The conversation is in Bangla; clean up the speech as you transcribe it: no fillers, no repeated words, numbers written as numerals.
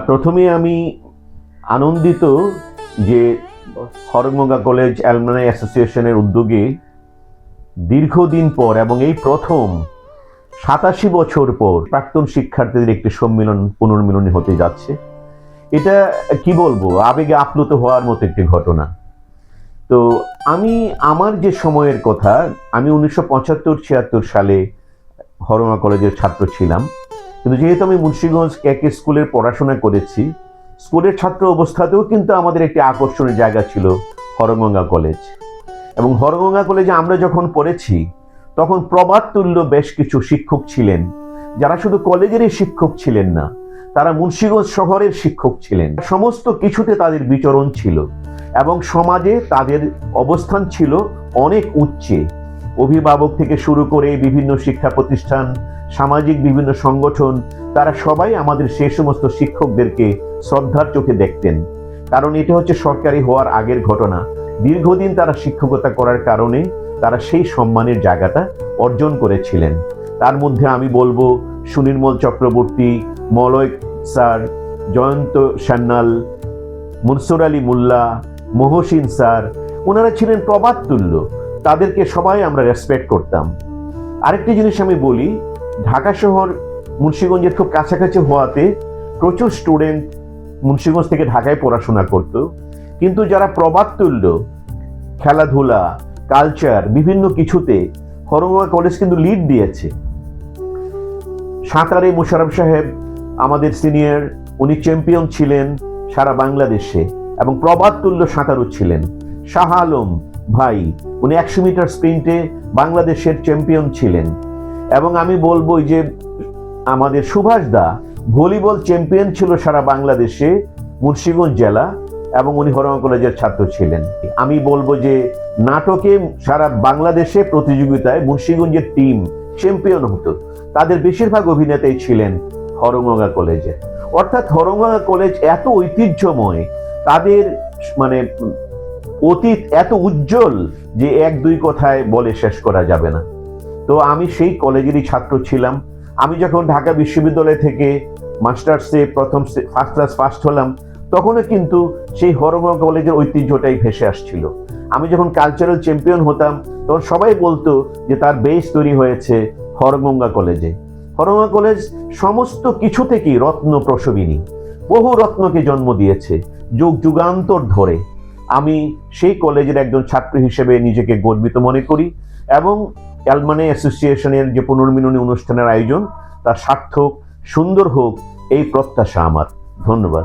প্রথমে আমি আনন্দিত যে হরগঙ্গা কলেজ অ্যালুমনাই অ্যাসোসিয়েশনের উদ্যোগে দীর্ঘদিন পর এবং এই প্রথম ৮৭ বছর পর প্রাক্তন শিক্ষার্থীদের একটি পুনর্মিলনী হতে যাচ্ছে। এটা কি বলবো, আবেগে আপ্লুত হওয়ার মতো একটি ঘটনা। তো আমি আমার যে সময়ের কথা, আমি 1975-76 সালে হরগঙ্গা কলেজের ছাত্র ছিলাম, কিন্তু যেহেতু আমি মুন্সিগঞ্জ কেকে স্কুলের পড়াশোনা করেছি, স্কুলের ছাত্র অবস্থাতেও কিন্তু আমাদের একটি আকর্ষণীয় জায়গা ছিল হরগঙ্গা কলেজ। এবং হরগঙ্গা কলেজে আমরা যখন পড়েছি তখন প্রবাদতুল্য বেশ কিছু শিক্ষক ছিলেন, যারা শুধু কলেজেরই শিক্ষক ছিলেন না, তারা মুন্সিগঞ্জ শহরের শিক্ষক ছিলেন। সমস্ত কিছুতে তাদের বিচরণ ছিল এবং সমাজে তাদের অবস্থান ছিল অনেক উচ্চে। অভিভাবক থেকে শুরু করে বিভিন্ন শিক্ষা প্রতিষ্ঠান, সামাজিক বিভিন্ন সংগঠন, তারা সবাই আমাদের সেই সমস্ত শিক্ষকদেরকে শ্রদ্ধার চোখে দেখতেন। কারণ এটা হচ্ছে সরকারি হওয়ার আগের ঘটনা। দীর্ঘদিন তারা শিক্ষকতা করার কারণে তারা সেই সম্মানের জায়গাটা অর্জন করেছিলেন। তার মধ্যে আমি বলবো সুনির্মল চক্রবর্তী, মলয় স্যার, জয়ন্ত সান্যাল, মনসুর আলী মোল্লা, মহসিন স্যার, ওনারা ছিলেন প্রবাদতুল্য। তাদেরকে সবাই আমরা রেসপেক্ট করতাম। আরেকটি জিনিস আমি বলি, ঢাকা শহর মুন্সিগঞ্জের খুব কাছাকাছি হওয়াতে প্রচুর স্টুডেন্ট মুন্সিগঞ্জ থেকে ঢাকায় পড়াশোনা করত, কিন্তু যারা প্রবাদতুল্য খেলাধুলা, কালচার, বিভিন্ন কিছুতে হরগঙ্গা কলেজ কিন্তু লিড দিয়েছে। সাঁতারে মোশাররফ সাহেব আমাদের সিনিয়র, উনি চ্যাম্পিয়ন ছিলেন সারা বাংলাদেশে এবং প্রবাদতুল্য সাঁতারু ছিলেন। শাহ আলম ভাই, উনি 100 মিটার স্প্রিন্টে বাংলাদেশের চ্যাম্পিয়ন ছিলেন। এবং আমি বলবো যে আমাদের সুভাষ দা ভলিবল চ্যাম্পিয়ন ছিল সারা বাংলাদেশে, মুন্সিগঞ্জ জেলা, এবং উনি হরগঙ্গা কলেজের ছাত্র ছিলেন। আমি বলবো যে নাটকে সারা বাংলাদেশে প্রতিযোগিতায় মুন্সিগঞ্জের টিম চ্যাম্পিয়ন হতো, তাদের বেশিরভাগ অভিনেতাই ছিলেন হরগঙ্গা কলেজে। অর্থাৎ হরগঙ্গা কলেজ এত ঐতিহ্যময়, তাদের মানে অতীত এত উজ্জ্বল যে এক দুই কথায় বলে শেষ করা যাবে না। তো আমি সেই কলেজেরই ছাত্র ছিলাম। আমি যখন ঢাকা বিশ্ববিদ্যালয় থেকে মাস্টার্সে প্রথম ফার্স্ট ক্লাস ফার্স্ট হলাম, তখনও কিন্তু সেই হরগঙ্গা কলেজের ঐতিহ্যটাই ভেসে আসছিল। আমি যখন কালচারাল চ্যাম্পিয়ন হতাম, তখন সবাই বলতো যে তার বেস তৈরি হয়েছে হরগঙ্গা কলেজে। হরগঙ্গা কলেজ সমস্ত কিছু থেকেই রত্ন প্রসবিনী, বহু রত্নকে জন্ম দিয়েছে যুগ যুগান্তর ধরে। আমি সেই কলেজের একজন ছাত্র হিসেবে নিজেকে গর্বিত মনে করি এবং অ্যালুমনাই অ্যাসোসিয়েশনের যে পুনর্মিলনী অনুষ্ঠানের আয়োজন, তা সার্থক, সুন্দর হোক, এই প্রত্যাশা আমার। ধন্যবাদ।